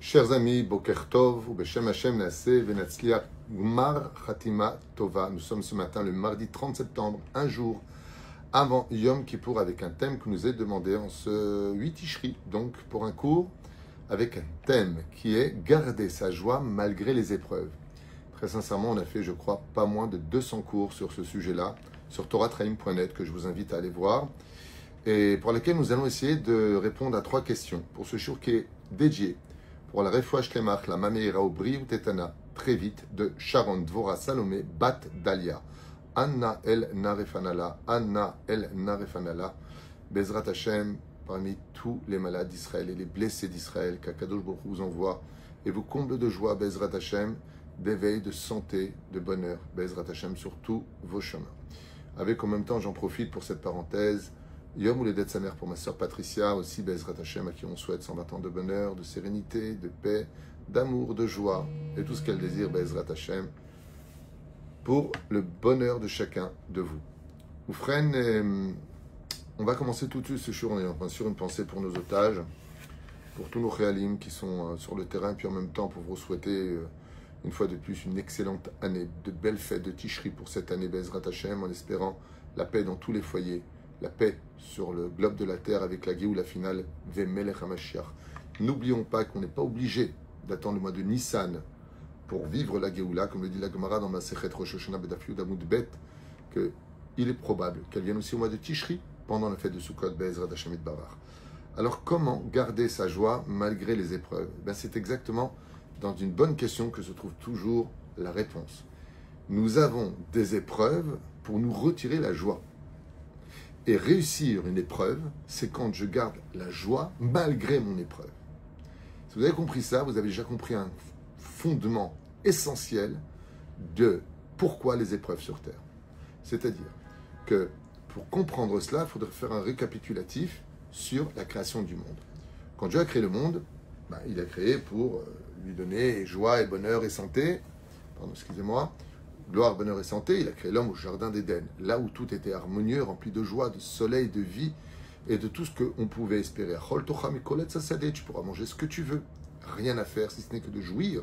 Chers amis, Boker Tov, ou Beshem Hashem Naaseh Venatzliach Gmar Chatima Tova. Nous sommes ce matin le mardi 30 septembre, un jour avant Yom Kippour, avec un thème que nous est demandé en ce 8 Tishri, donc pour un cours avec un thème qui est garder sa joie malgré les épreuves. Très sincèrement, on a fait, je crois, pas moins de 200 cours sur ce sujet-là, sur toratraim.net, que je vous invite à aller voir, et pour lesquels nous allons essayer de répondre à 3 questions. Pour ce jour qui est dédié pour la Refoua Shlemach, la Mameira Obri ou Tetana, très vite, de Sharon Dvora Salomé Bat Dalia. Anna El Narefanala, Anna El Narefanala, Bezrat Hashem, parmi tous les malades d'Israël et les blessés d'Israël, qu'Akadosh Baruch Hu vous envoie et vous comble de joie, Bezrat Hashem, d'éveil, de santé, de bonheur, Bezrat Hashem, sur tous vos chemins. Avec en même temps, j'en profite pour cette parenthèse, Yom Houledet Samer pour ma sœur Patricia, aussi Bezrat Hashem, à qui on souhaite 120 ans de bonheur, de sérénité, de paix, d'amour, de joie, et tout ce qu'elle désire, Bezrat Hashem, pour le bonheur de chacun de vous. Oufren, on va commencer tout de suite ce jour, on est bien sûr une pensée pour nos otages, pour tous nos réalim qui sont sur le terrain, puis en même temps pour vous souhaiter une fois de plus une excellente année, de belles fêtes de Tishri pour cette année, Bezrat Hashem, en espérant la paix dans tous les foyers, la paix sur le globe de la terre avec la Géoula finale, Vemelech HaMashiach. N'oublions pas qu'on n'est pas obligé d'attendre le mois de Nissan pour vivre la Géoula, comme le dit la Gemara dans Masechet Rosh Hashanah Bedaf Yud Amud Bet, qu'il est probable qu'elle vienne aussi au mois de Tishri, pendant la fête de Sukkot, Be'ezrat Hashem Yitbarach. Alors comment garder sa joie malgré les épreuves? C'est exactement dans une bonne question que se trouve toujours la réponse. Nous avons des épreuves pour nous retirer la joie. Et réussir une épreuve, c'est quand je garde la joie malgré mon épreuve. Si vous avez compris ça, vous avez déjà compris un fondement essentiel de pourquoi les épreuves sur Terre. C'est-à-dire que pour comprendre cela, il faudrait faire un récapitulatif sur la création du monde. Quand Dieu a créé le monde, il a créé pour lui donner joie et bonheur et santé. Pardon, excusez-moi. Gloire, bonheur et santé, il a créé l'homme au jardin d'Éden, là où tout était harmonieux, rempli de joie, de soleil, de vie et de tout ce qu'on pouvait espérer. Tu pourras manger ce que tu veux, rien à faire si ce n'est que de jouir,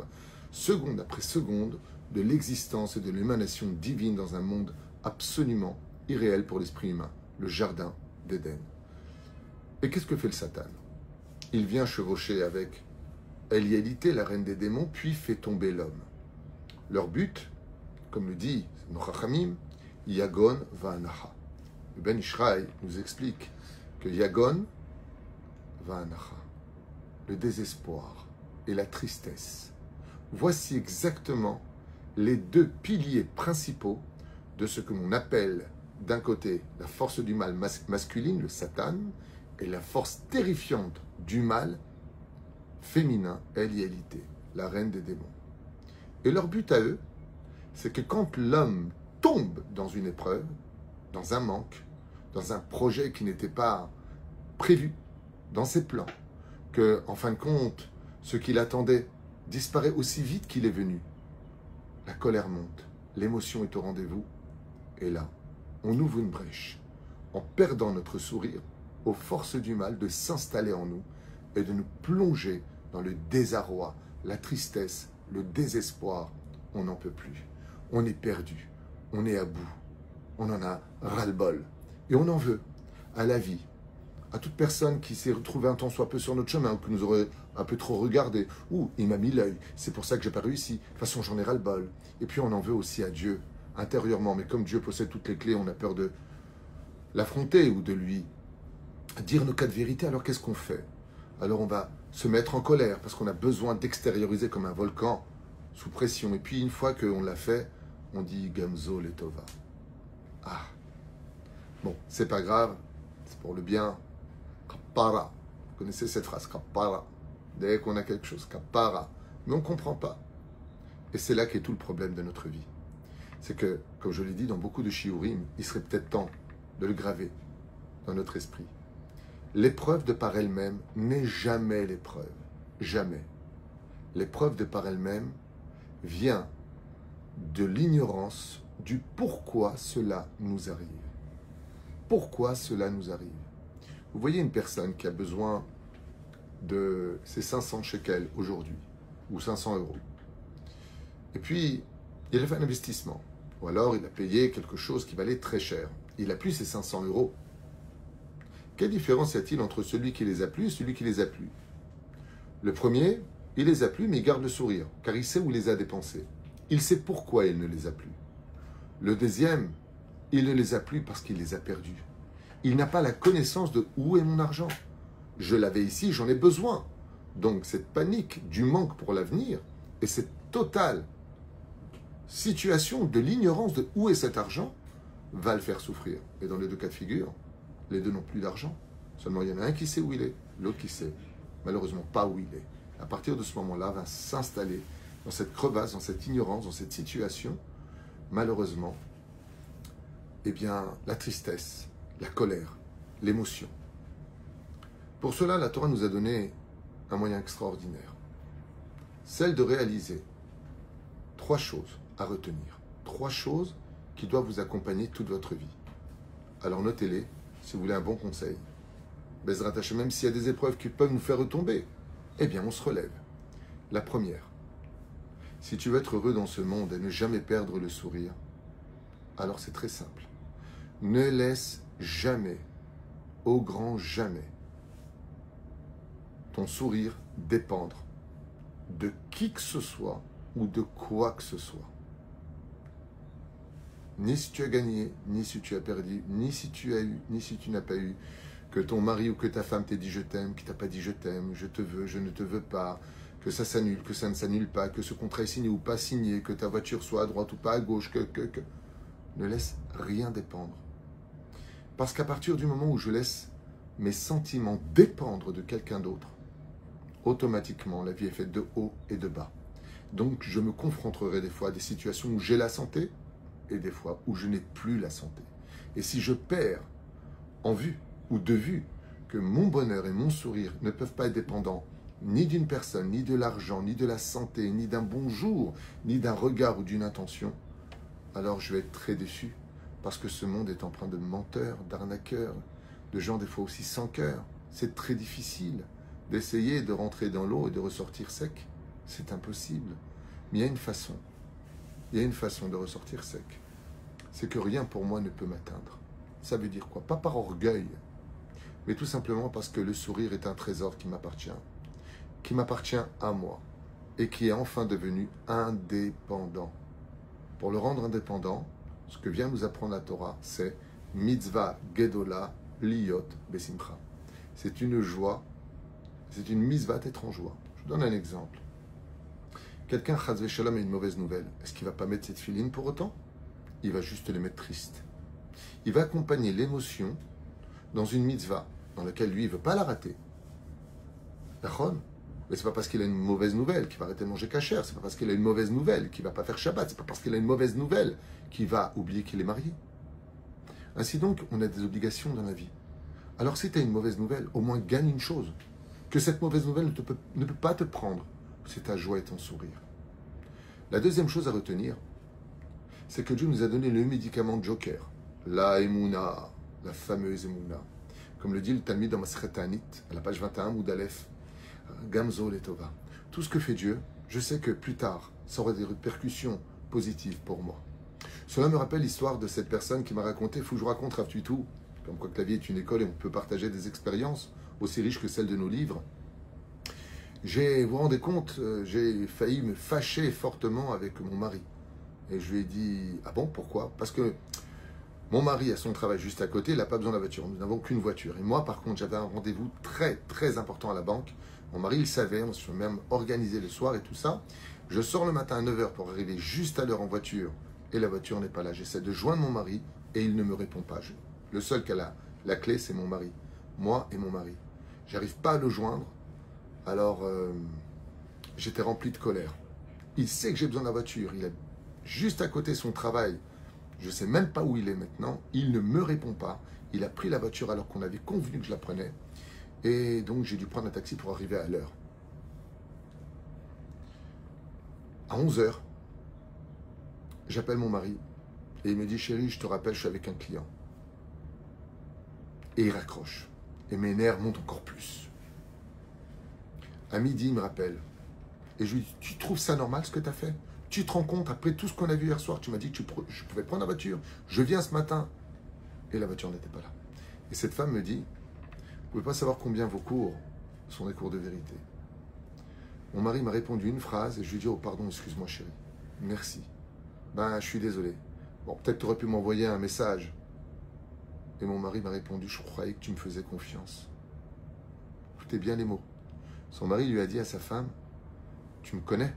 seconde après seconde, de l'existence et de l'émanation divine dans un monde absolument irréel pour l'esprit humain, le jardin d'Éden. Et qu'est-ce que fait le Satan? Il vient chevaucher avec Eliélité, la reine des démons, puis fait tomber l'homme. Leur but, comme le dit nos Chachamim, Yagon Va'anacha. Le Ben Ishraï nous explique que Yagon Va'anacha, le désespoir et la tristesse, voici exactement les 2 piliers principaux de ce que l'on appelle d'un côté la force du mal masculine, le Satan, et la force terrifiante du mal féminin, Eliélité, la reine des démons. Et leur but à eux, c'est que quand l'homme tombe dans une épreuve, dans un manque, dans un projet qui n'était pas prévu, dans ses plans, que, en fin de compte, ce qu'il attendait disparaît aussi vite qu'il est venu. La colère monte, l'émotion est au rendez-vous, et là, on ouvre une brèche, en perdant notre sourire, aux forces du mal de s'installer en nous et de nous plonger dans le désarroi, la tristesse, le désespoir. On n'en peut plus. On est perdu, on est à bout, on en a ras-le-bol. Et on en veut à la vie, à toute personne qui s'est retrouvée un temps soit peu sur notre chemin, ou qui nous aurait un peu trop regardé. Ouh, il m'a mis l'œil, c'est pour ça que j'ai pas réussi. De toute façon, j'en ai ras-le-bol. Et puis on en veut aussi à Dieu, intérieurement. Mais comme Dieu possède toutes les clés, on a peur de l'affronter ou de lui dire nos cas de vérité. Alors qu'est-ce qu'on fait? Alors on va se mettre en colère parce qu'on a besoin d'extérioriser comme un volcan sous pression. Et puis une fois qu'on l'a fait, on dit Gamzo Letova. Ah, bon, c'est pas grave, c'est pour le bien. Kapara, vous connaissez cette phrase, Kapara. Dès qu'on a quelque chose, Kapara. Mais on ne comprend pas. Et c'est là qu'est tout le problème de notre vie. C'est que, comme je l'ai dit dans beaucoup de shiurim, il serait peut-être temps de le graver dans notre esprit. L'épreuve de par elle-même n'est jamais l'épreuve. Jamais. L'épreuve de par elle-même vient de l'ignorance du pourquoi cela nous arrive. Pourquoi cela nous arrive? Vous voyez une personne qui a besoin de ses 500 shekels aujourd'hui, ou 500 euros. Et puis, il a fait un investissement. Ou alors, il a payé quelque chose qui valait très cher. Il a plus ses 500 euros. Quelle différence y a-t-il entre celui qui les a plus et celui qui les a plus? Le premier, il les a plus, mais il garde le sourire, car il sait où il les a dépensés. Il sait pourquoi il ne les a plus. Le deuxième, il ne les a plus parce qu'il les a perdus. Il n'a pas la connaissance de où est mon argent. Je l'avais ici, j'en ai besoin. Donc cette panique du manque pour l'avenir et cette totale situation de l'ignorance de où est cet argent va le faire souffrir. Et dans les deux cas de figure, les deux n'ont plus d'argent. Seulement il y en a un qui sait où il est, l'autre qui sait malheureusement pas où il est. À partir de ce moment-là, va s'installer dans cette crevasse, dans cette ignorance, dans cette situation, malheureusement, eh bien, la tristesse, la colère, l'émotion. Pour cela, la Torah nous a donné un moyen extraordinaire. Celle de réaliser 3 choses à retenir. 3 choses qui doivent vous accompagner toute votre vie. Alors notez-les si vous voulez un bon conseil. Bezrat Hashem, même s'il y a des épreuves qui peuvent nous faire retomber, eh bien on se relève. La première, si tu veux être heureux dans ce monde et ne jamais perdre le sourire, alors c'est très simple. Ne laisse jamais, au grand jamais, ton sourire dépendre de qui que ce soit ou de quoi que ce soit. Ni si tu as gagné, ni si tu as perdu, ni si tu as eu, ni si tu n'as pas eu, que ton mari ou que ta femme t'ait dit je t'aime, qu'il t'a pas dit je t'aime, je te veux, je ne te veux pas, que ça s'annule, que ça ne s'annule pas, que ce contrat est signé ou pas signé, que ta voiture soit à droite ou pas à gauche, que. Ne laisse rien dépendre. Parce qu'à partir du moment où je laisse mes sentiments dépendre de quelqu'un d'autre, automatiquement la vie est faite de haut et de bas. Donc je me confronterai des fois à des situations où j'ai la santé et des fois où je n'ai plus la santé. Et si je perds en vue ou de vue que mon bonheur et mon sourire ne peuvent pas être dépendants ni d'une personne, ni de l'argent, ni de la santé, ni d'un bonjour, ni d'un regard ou d'une intention, alors je vais être très déçu parce que ce monde est empreint de menteurs, d'arnaqueurs, de gens des fois aussi sans cœur. C'est très difficile d'essayer de rentrer dans l'eau et de ressortir sec. C'est impossible. Mais il y a une façon. Il y a une façon de ressortir sec. C'est que rien pour moi ne peut m'atteindre. Ça veut dire quoi? Pas par orgueil, mais tout simplement parce que le sourire est un trésor qui m'appartient à moi, et qui est enfin devenu indépendant. Pour le rendre indépendant, ce que vient nous apprendre la Torah, c'est mitzvah gedola liot besimcha. C'est une joie, c'est une mitzvah d'être en joie. Je vous donne un exemple. Quelqu'un, chas v'shalom, a une mauvaise nouvelle. Est-ce qu'il ne va pas mettre cette filine pour autant? Il va juste les mettre tristes. Il va accompagner l'émotion dans une mitzvah dans laquelle lui, il ne veut pas la rater. D'accord? Mais ce n'est pas parce qu'il a une mauvaise nouvelle qu'il va arrêter de manger cachère. Ce n'est pas parce qu'il a une mauvaise nouvelle qu'il ne va pas faire Shabbat. Ce n'est pas parce qu'il a une mauvaise nouvelle qu'il va oublier qu'il est marié. Ainsi donc, on a des obligations dans la vie. Alors si tu as une mauvaise nouvelle, au moins gagne une chose. Que cette mauvaise nouvelle ne peut pas te prendre. C'est ta joie et ton sourire. La deuxième chose à retenir, c'est que Dieu nous a donné le médicament joker. La Emouna, la fameuse Emouna. Comme le dit le Talmud dans Masechet Ta'anit, à la page 21, Moudalef, Gamzo Letova. Tout ce que fait Dieu, je sais que plus tard, ça aura des répercussions positives pour moi. Cela me rappelle l'histoire de cette personne qui m'a raconté, il faut que je vous raconte Rav Tuitou, comme quoi que la vie est une école et on peut partager des expériences aussi riches que celles de nos livres. Vous vous rendez compte, j'ai failli me fâcher fortement avec mon mari. Et je lui ai dit, ah bon, pourquoi? Parce que mon mari a son travail juste à côté, il n'a pas besoin de la voiture. Nous n'avons qu'une voiture. Et moi, par contre, j'avais un rendez-vous très, très important à la banque. Mon mari, il savait, on se fait même organiser le soir et tout ça. Je sors le matin à 9h pour arriver juste à l'heure en voiture. Et la voiture n'est pas là. J'essaie de joindre mon mari et il ne me répond pas. Le seul qui a la clé, c'est mon mari. Moi et mon mari. J'arrive pas à le joindre. Alors, j'étais rempli de colère. Il sait que j'ai besoin de la voiture. Il est juste à côté de son travail. Je ne sais même pas où il est maintenant. Il ne me répond pas. Il a pris la voiture alors qu'on avait convenu que je la prenais. Et donc, j'ai dû prendre un taxi pour arriver à l'heure. À 11h, j'appelle mon mari. Et il me dit, chérie, je te rappelle, je suis avec un client. Et il raccroche. Et mes nerfs montent encore plus. À midi, il me rappelle. Et je lui dis, tu trouves ça normal ce que tu as fait? Tu te rends compte, après tout ce qu'on a vu hier soir, tu m'as dit que je pouvais prendre la voiture. Je viens ce matin. Et la voiture n'était pas là. Et cette femme me dit, vous ne pouvez pas savoir combien vos cours sont des cours de vérité. Mon mari m'a répondu une phrase et je lui ai dit, oh pardon, excuse-moi chérie. Merci. Ben, je suis désolé. Bon, peut-être tu aurais pu m'envoyer un message. Et mon mari m'a répondu, je croyais que tu me faisais confiance. Écoutez bien les mots. Son mari lui a dit à sa femme, tu me connais.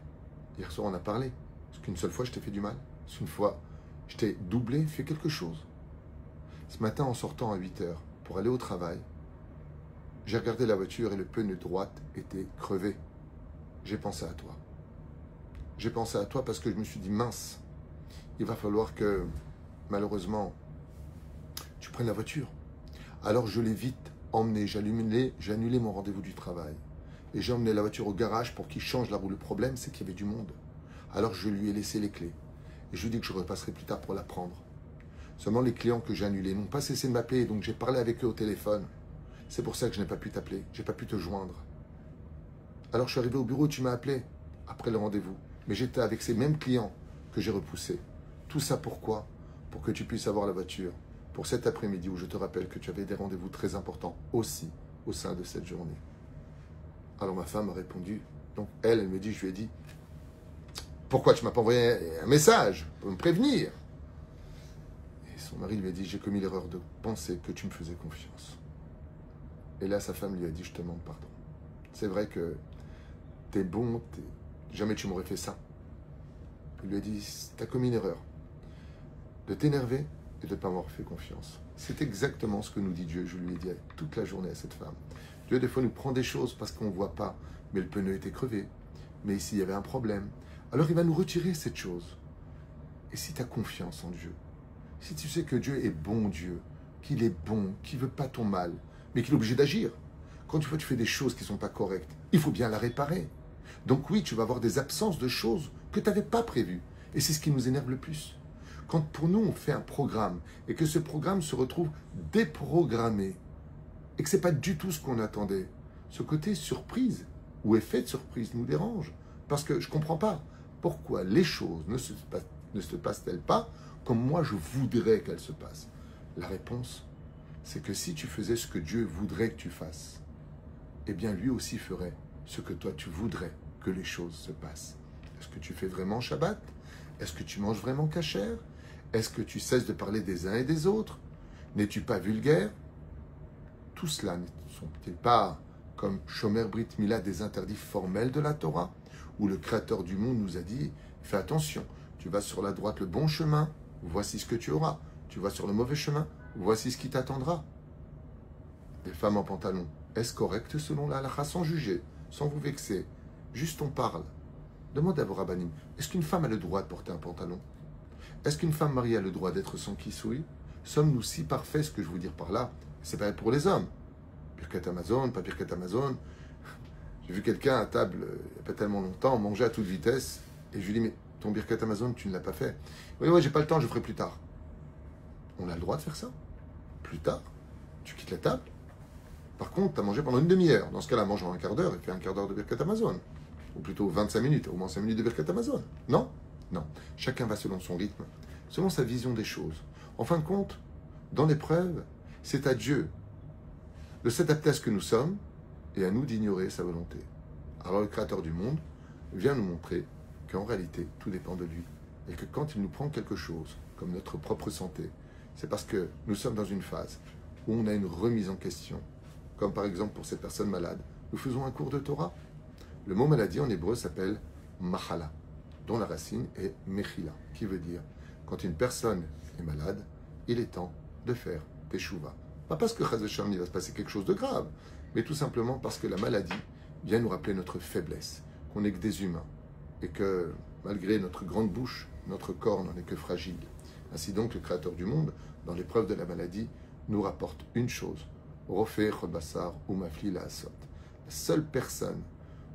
Hier soir, on a parlé. Est-ce qu'une seule fois, je t'ai fait du mal? Est-ce qu'une fois, je t'ai doublé, fait quelque chose? Ce matin, en sortant à 8 heures pour aller au travail, j'ai regardé la voiture et le pneu droite était crevé. J'ai pensé à toi. J'ai pensé à toi parce que je me suis dit, mince, il va falloir que, malheureusement, tu prennes la voiture. Alors je l'ai vite emmené, j'ai annulé mon rendez-vous du travail. Et j'ai emmené la voiture au garage pour qu'il change la roue. Le problème, c'est qu'il y avait du monde. Alors je lui ai laissé les clés. Et je lui ai dit que je repasserai plus tard pour la prendre. Seulement les clients que j'ai annulés n'ont pas cessé de m'appeler, donc j'ai parlé avec eux au téléphone. C'est pour ça que je n'ai pas pu t'appeler, je n'ai pas pu te joindre. Alors je suis arrivé au bureau, tu m'as appelé après le rendez-vous. Mais j'étais avec ces mêmes clients que j'ai repoussés. Tout ça pourquoi? Pour que tu puisses avoir la voiture. Pour cet après-midi où je te rappelle que tu avais des rendez-vous très importants aussi au sein de cette journée. Alors ma femme a répondu. Donc elle me dit, je lui ai dit, pourquoi tu ne m'as pas envoyé un message pour me prévenir? Et son mari lui a dit, j'ai commis l'erreur de penser que tu me faisais confiance. Et là, sa femme lui a dit, je te demande pardon. C'est vrai que t'es bon, jamais tu m'aurais fait ça. Il lui a dit, t'as commis une erreur de t'énerver et de ne pas m'avoir fait confiance. C'est exactement ce que nous dit Dieu. Je lui ai dit toute la journée à cette femme. Dieu, des fois, nous prend des choses parce qu'on ne voit pas. Mais le pneu était crevé. Mais ici, il y avait un problème. Alors, il va nous retirer cette chose. Et si tu as confiance en Dieu, si tu sais que Dieu est bon Dieu, qu'il est bon, qu'il ne veut pas ton mal, mais qu'il est obligé d'agir. Quand tu fais des choses qui ne sont pas correctes, il faut bien la réparer. Donc oui, tu vas avoir des absences de choses que tu n'avais pas prévues. Et c'est ce qui nous énerve le plus. Quand pour nous, on fait un programme et que ce programme se retrouve déprogrammé et que ce n'est pas du tout ce qu'on attendait, ce côté surprise ou effet de surprise nous dérange. Parce que je ne comprends pas pourquoi les choses ne se passent-elles pas comme moi je voudrais qu'elles se passent. La réponse, c'est que si tu faisais ce que Dieu voudrait que tu fasses, eh bien lui aussi ferait ce que toi tu voudrais que les choses se passent. Est-ce que tu fais vraiment Shabbat? Est-ce que tu manges vraiment kasher? Est-ce que tu cesses de parler des uns et des autres? N'es-tu pas vulgaire? Tout cela ne sont-ils pas, comme Shomer Brit Mila, des interdits formels de la Torah, où le Créateur du monde nous a dit, fais attention, tu vas sur la droite le bon chemin, voici ce que tu auras. Tu vas sur le mauvais chemin, voici ce qui t'attendra. Les femmes en pantalon, est-ce correct selon la halakha, sans juger, sans vous vexer? Juste on parle. Demande à vos rabbinim, est-ce qu'une femme a le droit de porter un pantalon? Est-ce qu'une femme mariée a le droit d'être sans kissoui? Sommes-nous si parfaits? Ce que je veux dire par là, c'est pareil pour les hommes. Birkat Amazon, pas Birkat Amazon. J'ai vu quelqu'un à table, il n'y a pas tellement longtemps, manger à toute vitesse, et je lui dis, mais ton Birkat Amazon, tu ne l'as pas fait. Oui, j'ai pas le temps, je ferai plus tard. On a le droit de faire ça. Plus tard, tu quittes la table. Par contre, tu as mangé pendant une demi-heure. Dans ce cas-là, mange en un quart d'heure et fais un quart d'heure de Birkat Amazon. Ou plutôt 25 minutes, au moins 5 minutes de Birkat Amazon. Non? Non. Chacun va selon son rythme, selon sa vision des choses. En fin de compte, dans l'épreuve, c'est à Dieu de s'adapter à ce que nous sommes et à nous d'ignorer sa volonté. Alors le Créateur du monde vient nous montrer qu'en réalité, tout dépend de lui. Et que quand il nous prend quelque chose, comme notre propre santé, c'est parce que nous sommes dans une phase où on a une remise en question. Comme par exemple pour cette personne malade, nous faisons un cours de Torah. Le mot maladie en hébreu s'appelle machala, dont la racine est mechila, qui veut dire quand une personne est malade, il est temps de faire teshuva. Pas parce que Chaz v'Shalom, il va se passer quelque chose de grave, mais tout simplement parce que la maladie vient nous rappeler notre faiblesse, qu'on n'est que des humains, et que malgré notre grande bouche, notre corps n'en est que fragile. Ainsi donc, le Créateur du monde, dans l'épreuve de la maladie, nous rapporte une chose, Rofeh Chod Basar ou Mafli la Asot. La seule personne,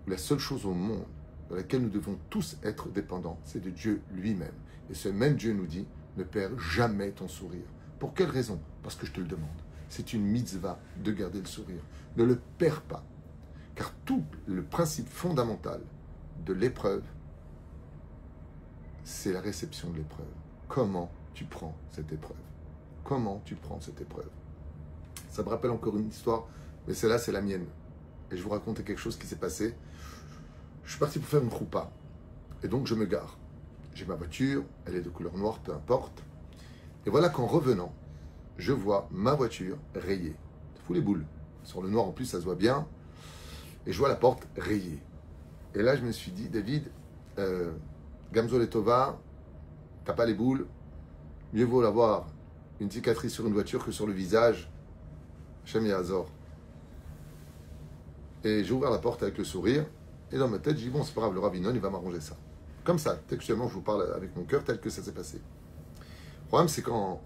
ou la seule chose au monde dans laquelle nous devons tous être dépendants, c'est de Dieu lui-même. Et ce même Dieu nous dit, ne perds jamais ton sourire. Pour quelle raison? Parce que je te le demande. C'est une mitzvah de garder le sourire. Ne le perds pas. Car tout le principe fondamental de l'épreuve, c'est la réception de l'épreuve. Comment tu prends cette épreuve? Comment tu prends cette épreuve? Ça me rappelle encore une histoire, mais celle-là, c'est la mienne. Et je vous racontais quelque chose qui s'est passé. Je suis parti pour faire une choupa. Et donc, je me gare. J'ai ma voiture, elle est de couleur noire, peu importe. Et voilà qu'en revenant, je vois ma voiture rayée. Ça fout les boules. Sur le noir, en plus, ça se voit bien. Et je vois la porte rayée. Et là, je me suis dit, David, Gamzo Letova, t'as pas les boules. Mieux vaut l'avoir une cicatrice sur une voiture que sur le visage. Shem Yazor. Et j'ai ouvert la porte avec le sourire. Et dans ma tête, je dis, bon, c'est pas grave, le Ravinon, il va m'arranger ça. Comme ça, textuellement, je vous parle avec mon cœur tel que ça s'est passé. Le problème, c'est quand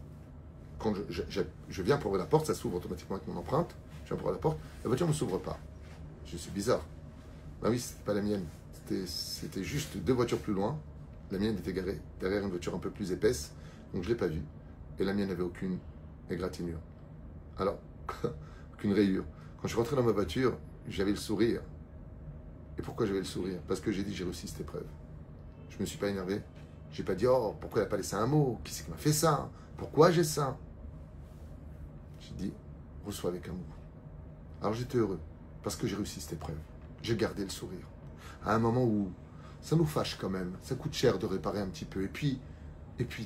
je viens pour ouvrir la porte, ça s'ouvre automatiquement avec mon empreinte. Je viens pour ouvrir la porte, la voiture ne s'ouvre pas. Je suis bizarre. Ben oui, c'était pas la mienne. C'était juste 2 voitures plus loin. La mienne était garée derrière une voiture un peu plus épaisse. Donc je ne l'ai pas vue. Et la mienne n'avait aucune égratignure. Alors, aucune rayure. Quand je suis rentré dans ma voiture, j'avais le sourire. Et pourquoi j'avais le sourire? Parce que j'ai dit, j'ai réussi cette épreuve. Je ne me suis pas énervé. Je n'ai pas dit, oh, pourquoi elle n'a pas laissé un mot? Qui c'est qui m'a fait ça? Pourquoi j'ai ça? J'ai dit, reçois avec amour. Alors j'étais heureux, parce que j'ai réussi cette épreuve. J'ai gardé le sourire. À un moment où ça nous fâche quand même, ça coûte cher de réparer un petit peu. Et puis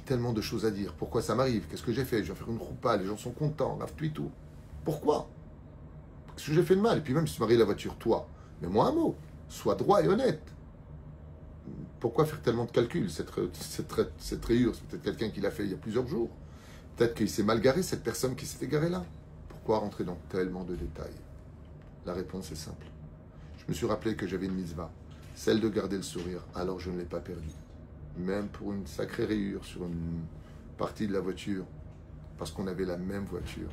tellement de choses à dire. Pourquoi ça m'arrive? Qu'est-ce que j'ai fait? Je vais faire une roupa, les gens sont contents, lave-toi et tout. Pourquoi? Parce que j'ai fait de mal. Et puis même si tu m'as rayé la voiture, toi, mets-moi un mot. Sois droit et honnête. Pourquoi faire tellement de calculs? Cette rayure, c'est peut-être quelqu'un qui l'a fait il y a plusieurs jours. Peut-être qu'il s'est mal garé, cette personne qui s'est égarée là. Pourquoi rentrer dans tellement de détails? La réponse est simple. Je me suis rappelé que j'avais une mitzvah, celle de garder le sourire, alors je ne l'ai pas perdu. Même pour une sacrée rayure sur une partie de la voiture, parce qu'on avait la même voiture.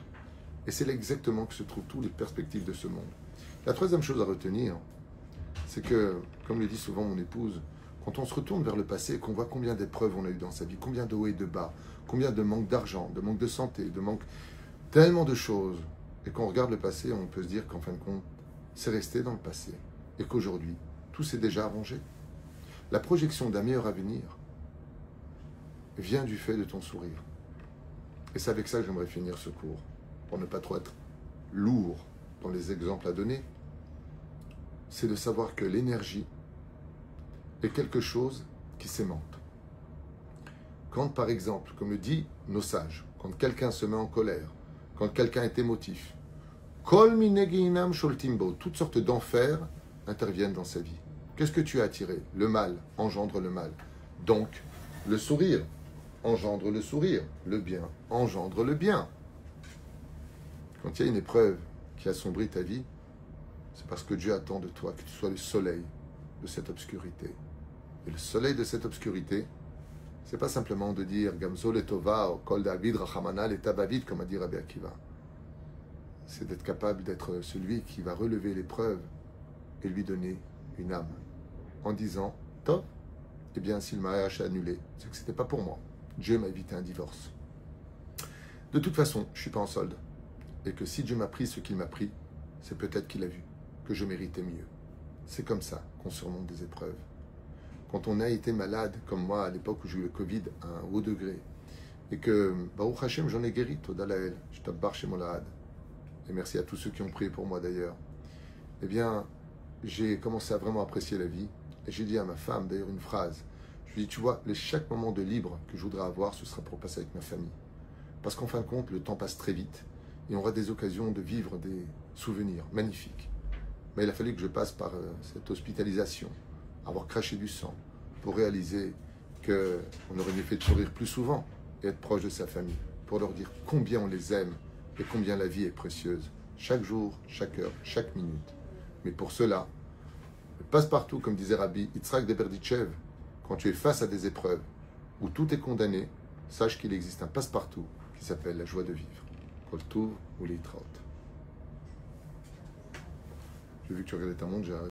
Et c'est là exactement que se trouvent toutes les perspectives de ce monde. La troisième chose à retenir, c'est que, comme le dit souvent mon épouse, quand on se retourne vers le passé et qu'on voit combien d'épreuves on a eu dans sa vie, combien de hauts et de bas, combien de manque d'argent, de manque de santé, de manque tellement de choses, et qu'on regarde le passé, on peut se dire qu'en fin de compte, c'est resté dans le passé, et qu'aujourd'hui, tout s'est déjà arrangé. La projection d'un meilleur avenir vient du fait de ton sourire. Et c'est avec ça que j'aimerais finir ce cours, pour ne pas trop être lourd dans les exemples à donner. C'est de savoir que l'énergie est quelque chose qui s'aimante. Quand, par exemple, comme le dit nos sages, quand quelqu'un se met en colère, quand quelqu'un est émotif, Kol mineginam sholtimbo, toutes sortes d'enfers interviennent dans sa vie. Qu'est-ce que tu as attiré? Le mal engendre le mal. Donc, le sourire engendre le sourire. Le bien engendre le bien. Quand il y a une épreuve qui assombrit ta vie, c'est parce que Dieu attend de toi que tu sois le soleil de cette obscurité. Et le soleil de cette obscurité, c'est pas simplement de dire Gamzo letova, Kol David, Rachamana, et Tabavid, comme a dit Rabbi Akiva. C'est d'être capable d'être celui qui va relever l'épreuve et lui donner une âme. En disant, top, eh bien, si le mariage est annulé, c'est que c'était pas pour moi. Dieu m'a évité un divorce. De toute façon, je suis pas en solde. Et que si Dieu m'a pris ce qu'il m'a pris, c'est peut-être qu'il a vu que je méritais mieux. C'est comme ça qu'on surmonte des épreuves. Quand on a été malade, comme moi à l'époque où j'ai eu le Covid à un haut degré, et que, Baruch Hashem, j'en ai guéri, Toda Lael, je t'abbar chez mon lahad. Et merci à tous ceux qui ont prié pour moi d'ailleurs. Eh bien, j'ai commencé à vraiment apprécier la vie. Et j'ai dit à ma femme d'ailleurs une phrase. Je lui ai dit, tu vois, chaque moment de libre que je voudrais avoir, ce sera pour passer avec ma famille. Parce qu'en fin de compte, le temps passe très vite. Et on aura des occasions de vivre des souvenirs magnifiques. Mais il a fallu que je passe par cette hospitalisation, avoir craché du sang, pour réaliser qu'on aurait mieux fait de sourire plus souvent et être proche de sa famille, pour leur dire combien on les aime et combien la vie est précieuse, chaque jour, chaque heure, chaque minute. Mais pour cela, passe-partout, comme disait Rabbi Yitzhak de Berditchev, quand tu es face à des épreuves où tout est condamné, sache qu'il existe un passe-partout qui s'appelle la joie de vivre. Kol Tov ou Leitraot. J'ai vu que tu regardais ta montre, j'ai arrêté.